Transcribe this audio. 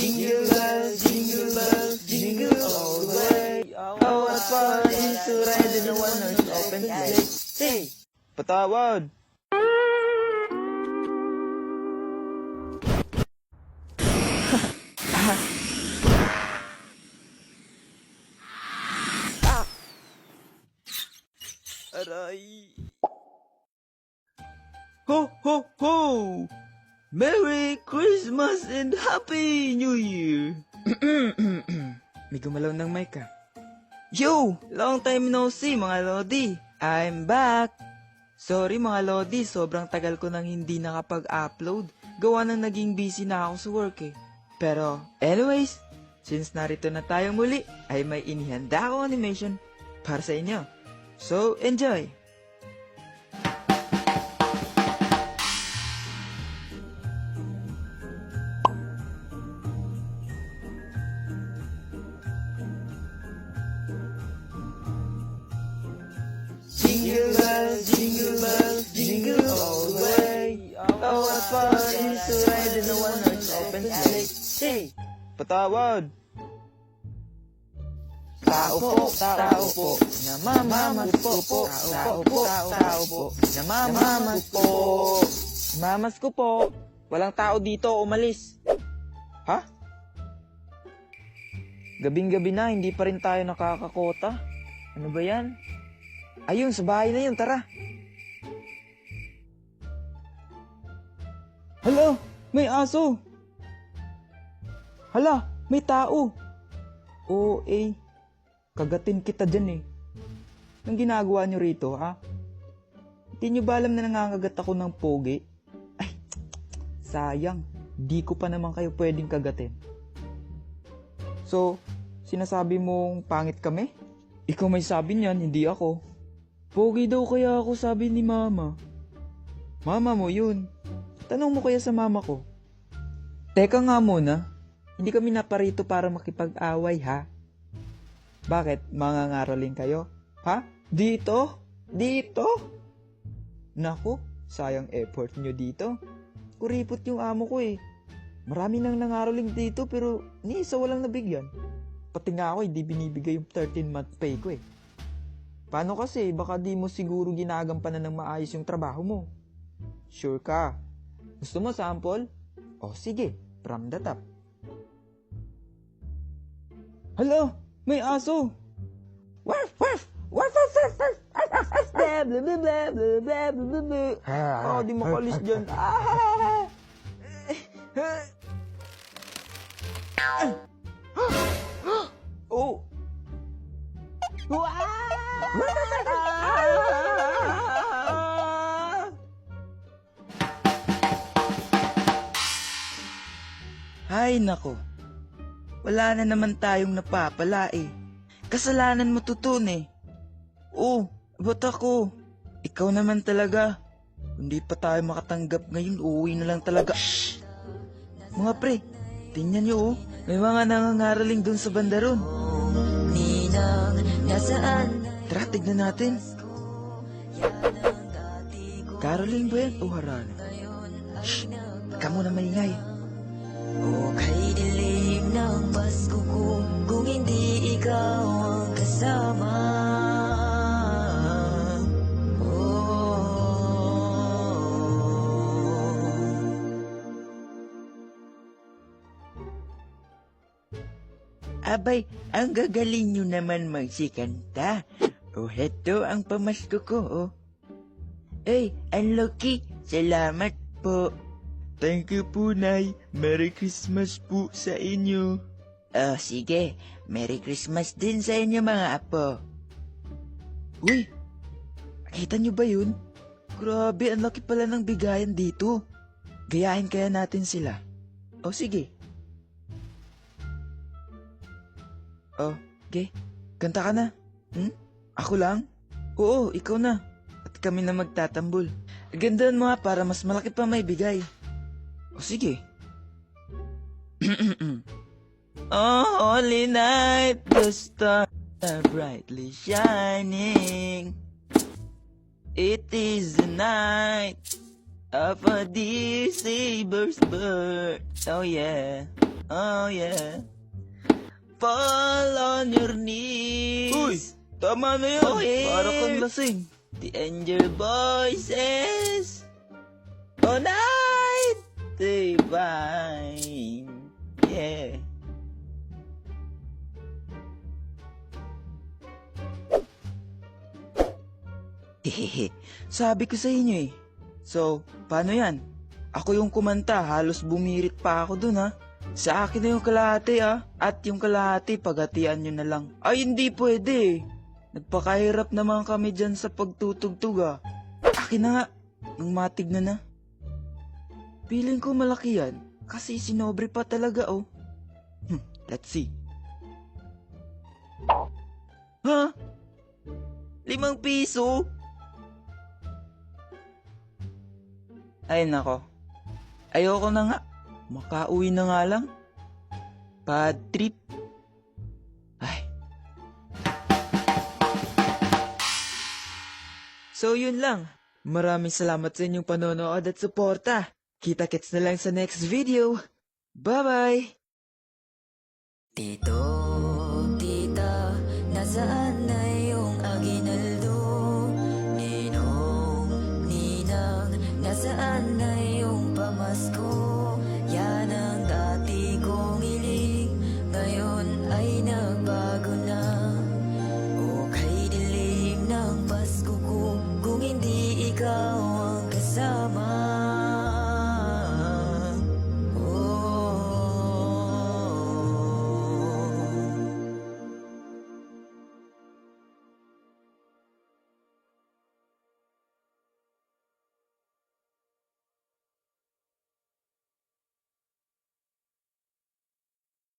jingle bells, jingle all the way. Oh, what fun it is to ride in a one-horse open sleigh. Hey! Patawad! Aray! Ho, ho, ho! Merry Christmas and Happy New Year! May gumalaw ng mic ah. Yo! Long time no see mga Lodi! I'm back! Sorry mga Lodi, sobrang tagal ko nang hindi nakapag-upload. Gawa ng naging busy na ako sa work eh. Pero anyways, since narito na tayo muli, ay may inihanda akong animation para sa inyo. So, enjoy! Jingle bells, jingle all the way. Oh, what fun it is to ride in a one-horse open sleigh. Hey! Patawad! Tao po, namamas po, tao po, namamas po. Mamas ko po. Walang tao dito, umalis. Ha? Gabing-gabi na, hindi pa rin tayo nakakakota. Ano ba yan? Ayun, sa bahay na yun, tara. Hala, may aso. Hala, may tao. Oo, kagatin kita dyan eh. Anong ginagawa nyo rito, ha? Hindi nyo ba alam na nangangagat ako ng pogi? Ay, sayang. Di ko pa naman kayo pwedeng kagatin. So, sinasabi mong pangit kami? Ikaw may sabi niyan, hindi ako. Pogi daw kaya ako, sabi ni mama. Mama mo yun. Tanong mo kaya sa mama ko. Teka nga muna, hindi kami naparito para makipag-away ha? Bakit? Mangangaroling kayo? Ha? Dito? Dito? Naku, sayang effort nyo dito. Kuripot yung amo ko eh. Marami nang nangaroling dito pero ni isa walang nabigyan. Pati nga ako hindi binibigay yung 13-month pay ko eh. Paano kasi? Baka di mo siguro ginagampanan ng maayos yung trabaho mo. Sure ka? Gusto mo sample? O sige, from the top. Hala! May aso! Warf! Warf! Warf! Warf! Warf! Warf! Blah! Blah! Blah! Blah! Blah! Blah! Blah! Blah! Oh, di makalis dyan. Oh! Wow! Ay nako, wala na naman tayong napapala eh. Kasalanan mo tutun eh. Oh, ba't ako? Ikaw naman talaga. Hindi pa tayo makatanggap ngayon, uuwi na lang talaga. Shhh! Mga pre, tingnan nyo oh. May mga nangangaraling dun sa bandaron. Ninang, nasaan? Tara, tignan natin. Caroling ba yan o harana? Shhh! Ika muna maingay. O kay dilim ng Pasko kung hindi ikaw ang kasama. Abay, ang gagaling nyo naman magsikanta. O heto ang pamasko ko, oh. Ay, ang lucky. Salamat po. Thank you po, Nay. Merry Christmas po sa inyo. Oh, sige. Merry Christmas din sa inyo, mga apo. Uy, nakita nyo ba yun? Grabe, ang laki pala ng bigayan dito. Gayahin kaya natin sila. Oh, sige. Oh, okay. Kanta ka na. Ako lang? Oo, ikaw na. At kami na magtatambol. Gandaan mo ha, para mas malaki pa may bigay. O sige. Oh, holy night, the stars are brightly shining. It is the night of a dear Saber's birth. Oh yeah. Oh yeah. Fall on your knees. Uy, tama na yan. Oh, yeah. Para kang lasing. The angel voices. Oh night divine. Yeah. Hehehe, sabi ko sa inyo eh. So, paano yan? Ako yung kumanta, halos bumirit pa ako dun ha. Sa akin na yung kalahati ha. At yung kalahati, paghatian nyo na lang. Ay, hindi pwede eh. Nagpakahirap naman kami dyan sa pagtutugtog ha. Akin na nga, nang matignan na. Feeling ko malaki yan. Kasi sinobre pa talaga oh. Let's see. Ha? 5 piso? Ay nako. Ayoko na nga. Makauwi na nga lang. Bad trip. Ay. So yun lang. Maraming salamat sa inyong panonood at suporta. Kita-kits na lang sa next video. Bye-bye! Tito, tita, nasaan